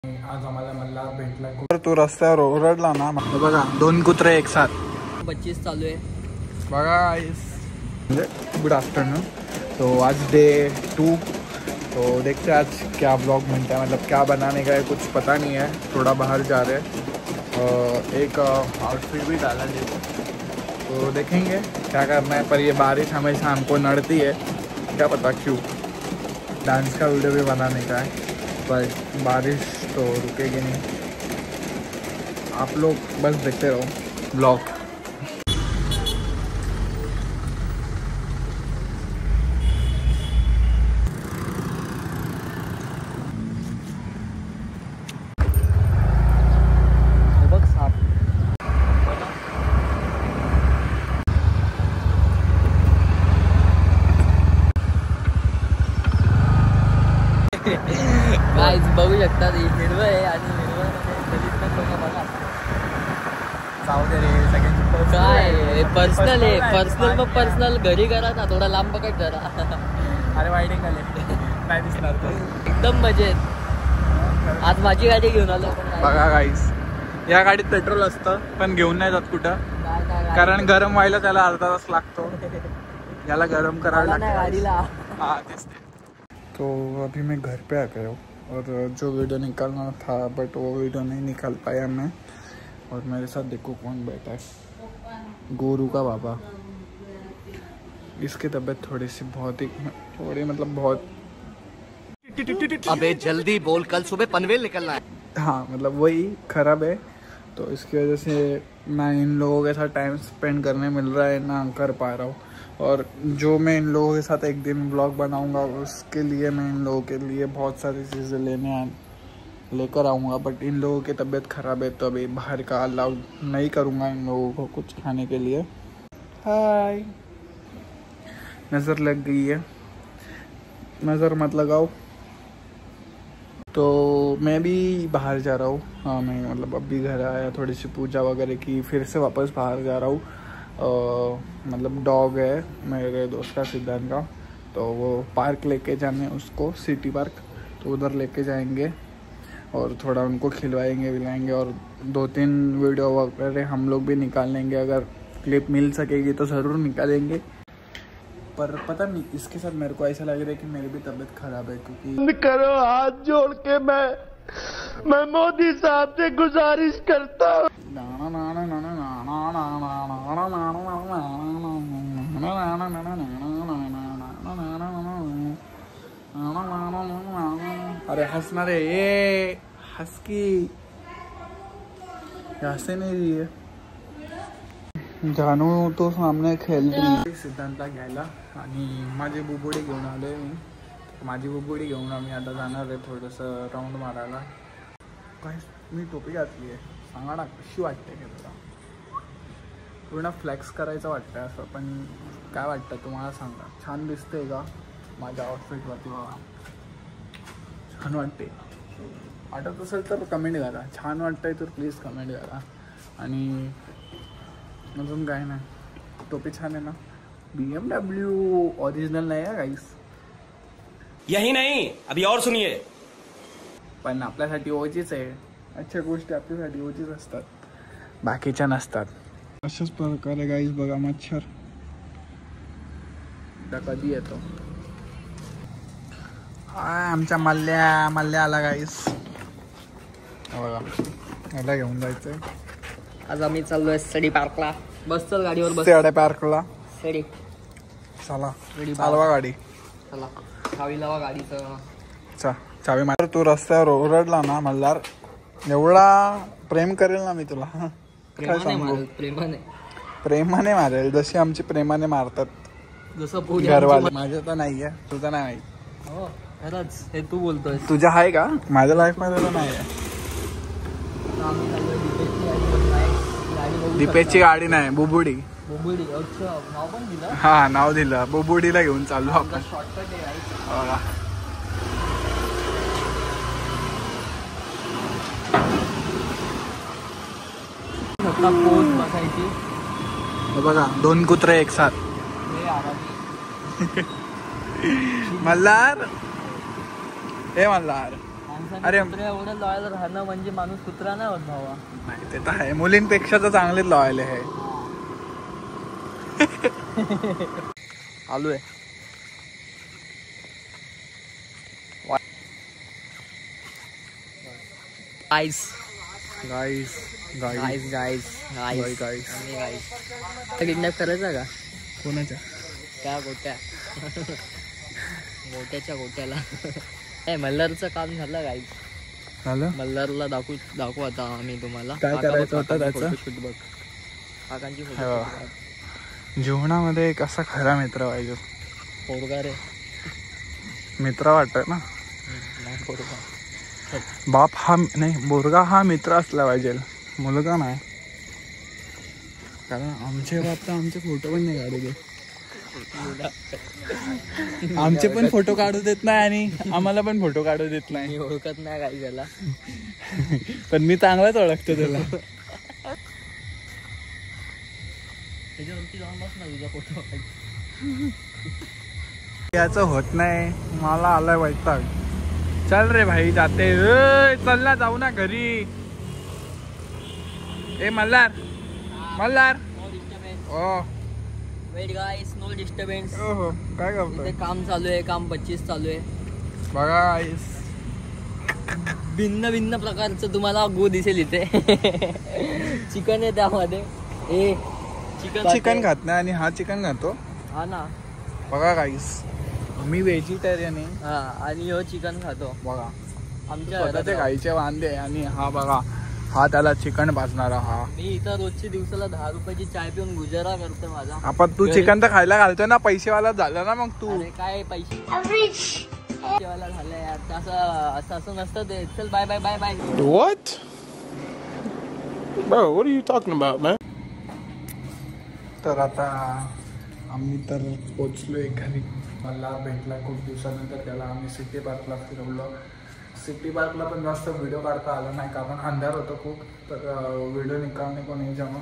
आज आम्हाला मल्हार भेटला. तू रस्त्यावर ओरडला ना, बघा 2 कुत्रे एक साथ. 25 चालू है बघा. Good afternoon. तो आज डे 2. तो देखते हैं आज क्या ब्लॉग मिलता है, मतलब क्या बनाने का है कुछ पता नहीं है. थोड़ा बाहर जा रहे हैं. एक आउटफिट भी डाला देखो, तो देखेंगे क्या करना है. पर ये बारिश हमेशा हमको नड़ती है, क्या पता क्यों. डांस का वीडियो भी बनाने का है पर बारिश तो रुकेगी नहीं. आप लोग बस देखते रहो ब्लॉग. गाइस बघू शकता हिरवं आहे आणि हिरवं जाऊ दे रे सगळ्यांची. काय पर्सनल आहे, पर्सनल मग पर्सनल घरी करा ना, थोडा लांब पकड जरा. अरे वाईटिंग आले नाही दिसणार तर एकदम मजेत. आज माझी गाडी घेऊन आलो. बघा गाईस, या गाडीत पेट्रोल असतं पण घेऊन नाही जात कुठं, कारण गरम व्हायला त्याला अर्धा तास लागतो. याला गरम करायला लागतं गाडीला. हाँ तेच. तो अभी मैं घर पे आ गया हूँ और जो वीडियो निकालना था बट वो वीडियो नहीं निकाल पाया मैं. और मेरे साथ देखो कौन बैठा है, गोरू का बाबा. इसकी तबीयत थोड़ी सी बहुत ही मतलब बहुत. अबे जल्दी बोल, कल सुबह पनवेल निकलना है. हाँ मतलब वही खराब है, तो इसकी वजह से ना इन लोगों के साथ टाइम स्पेंड करने मिल रहा है ना कर पा रहा हूँ. और जो मैं इन लोगों के साथ एक दिन ब्लॉग बनाऊंगा उसके लिए मैं इन लोगों के लिए बहुत सारी चीज़ें लेकर आऊँगा. बट इन लोगों की तबीयत ख़राब है तो अभी बाहर का अलाउ नहीं करूँगा इन लोगों को कुछ खाने के लिए. हाय, नज़र लग गई है, नज़र मत लगाओ. तो मैं भी बाहर जा रहा हूँ. हाँ मैं मतलब अभी घर आया, थोड़ी सी पूजा वगैरह की, फिर से वापस बाहर जा रहा हूँ. मतलब डॉग है मेरे दोस्त का, सिद्धांत का, तो वो पार्क लेके जाने उसको, सिटी पार्क, तो उधर लेके जाएंगे और थोड़ा उनको खिलवाएंगे विलाएंगे. और 2-3 वीडियो वगैरह हम लोग भी निकाल लेंगे, अगर क्लिप मिल सकेगी तो ज़रूर निकालेंगे. पर पता नहीं इसके साथ मेरे को ऐसा लग रहा है कि मेरी भी तबीयत ख़राब है, क्योंकि करो हाथ जोड़ के मैं मोदी साहब से गुजारिश करता हूँ. अरे हंसना रे, ये हंस की हंसे नाही रही है. जानू तो सामने खेळते. सिद्धांतला घ्यायला आणि माझी बुबुडी घेऊन आले मी. माझी बुबुडी घेऊन आम्ही आता जाणार आहे थोडंसं राऊंड मारायला. काय मी टोपी घातली आहे, सांगा ना कशी वाटते की तुला. पूर्ण फ्लेक्स करायचं वाटतं असं, पण काय वाटतं तुम्हाला सांगा. छान दिसते का माझ्या आउटफिटवरती? बघा छान वाटते. वाटत असेल तर कमेंट करा, छान वाटतंय तर प्लीज कमेंट करा. आणि अजून काय नाही, टोपी छान आहे ना. BMW ओरिजिनल नाही आहे गाईस. यही नहीं, अभी और सुनिए. पण आपल्यासाठी ओजीच आहे. अच्छा गोष्टी आपल्यासाठी ओजीच असतात, बाकीच्या नसतात. अशाच प्रकारे गाईस बघा मच्छर कधी येतो. आमच्या मल्ल्या आला गाईस. बघा याला घेऊन जायचंय. आज आम्ही चाललोय स्टडी पार्कला. बस चल गाडीवर बस. स्टडी पार्कला स्टडी. चला चालवा गाडी. चला चावी लावा गाडीचं. चावी मार. तू रस्त्यावर ओरडला ना मल्हार, एवढा प्रेम करेल ना मी तुला. काय सांगू, प्रेमाने मारेल, जशी आमची प्रेमाने मारतात जसं घरवाले. माझं तर नाहीये, तुझं नाही माहित. हो खरंच हे तू बोलतोय. तुझ्या आहे का? माझ्या लाईफ मध्ये तर नाही आहे. दीपेशची गाडी नाही, बुबुडी. बुबुडी. अच्छा नाव पण दिलं. हा नाव दिलं, बुबुडीला घेऊन चाललो आपण. शॉर्टकट आहे. पोज बसायची. बघा 2 कुत्रे एक साथ. मल्हार, हे मल्हार अरे एवढं लॉयल राहणं म्हणजे माणूस कुत्रा नाही होत भावा. नाही ते तर आहे, मुलींपेक्षा तर चांगलेच लॉयल आहे. आलोय guys guys guys guys guys guys आणि गाईस किडनॅप करायचा का कोणाच्या त्या गोट्या गोट्याच्या गोट्याला. नाही मल्हारचं काम झालं गाईस. झालं. मल्हारला दाखवू आता आम्ही तुम्हाला काय करायचं होतं त्याचं. फोटोशूट बघ काकांची फोटो. जीवनामध्ये एक असा खरा मित्र पाहिजे. पोरगा रे मित्र वाटत ना. नाही पोरगा. बाप हा नाही, बोरगा हा मित्र असला पाहिजे, मुलगा नाही. कारण आमचे बाप तर आमचे फोटो पण नाही काढू देत. आमचे पण फोटो काढू देत नाही आणि आम्हाला पण फोटो काढू देत नाही. मी ओळखत नाही काही त्याला, पण मी चांगलाच ओळखतो त्याला. त्याच्यावरती जाऊन बस ना तुझा फोटो. याचं होत नाही, मला आलाय वैताग. चल रे भाई जाते. चल ना जाऊ ना घरी. ए मल्हार मल्हार. ओ वेट गाईस, नो डिस्टर्बन्स. हो काय करतोय. काम चालू आहे, काम 25 चालू आहे बघा गाईस. भिन्न भिन्न प्रकारचं तुम्हाला गो दिसेल इथे. चिकन आहे त्यामध्ये. ए चिकन खात नाही आणि हा चिकन खातो. हा ना. बघा गाईस, मी व्हेजिटेरियन आहे. हा आणि ह्यो चिकन खातो. बघा आमच्या स्वतःचे गाईचे वांदे आणि हा बघा, हा त्याला चिकन भाजणारा. हा मी इथं रोजची दिवसाला 10 रुपयाची चाय पिऊन गुजारा करतो माझा. आपण तू चिकन तर खायला घालतोय ना, पैसेवाला झाला ना मग तू. अरे काय पैसेवाला झालं यार. असं नसतं ते. चल bye bye bye bye. What? Bro, what are you talking about, man? तर आता आम्ही तर पोचलोय घरी. मला भेटला खूप दिवसानंतर. त्याला आम्ही सिटी पार्कला फिरवलं. सिटी पार्कला पण जास्त व्हिडिओ काढता आला नाही कारण अंधार होतं खूप. तर व्हिडिओ निकालणे को नाही जमा.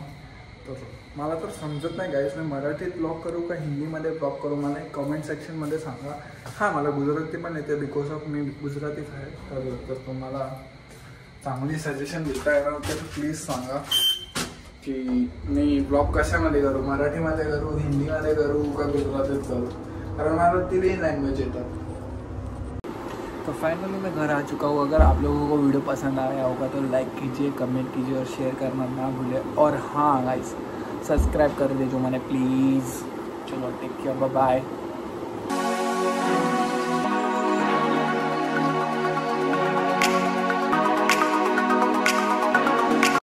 तर मला तर समजत नाही गाईस, मी मराठीत ब्लॉग करू का हिंदीमध्ये ब्लॉग करू. मला एक कमेंट सेक्शनमध्ये सांगा. हां मला गुजराती पण येते बिकॉज ऑफ मी गुजरातीच आहे. तर तुम्हाला चांगली सजेशन देता येणार तर प्लीज सांगा की मी ब्लॉग कशामध्ये करू, मराठीमध्ये करू, हिंदीमध्ये करू का गुजरातीत करू. कारण मला 3 लैंग्वेज येतात. तो फाइनली मैं घर आ चुका हूँ. अगर आप लोगों को वीडियो पसंद आया होगा तो लाइक कीजिए, कमेंट कीजिए और शेयर करना ना भूलें. और हाँ गाइस, सब्सक्राइब कर दीजिए मैंने प्लीज़. चलो टेक केयर, बाय बाय.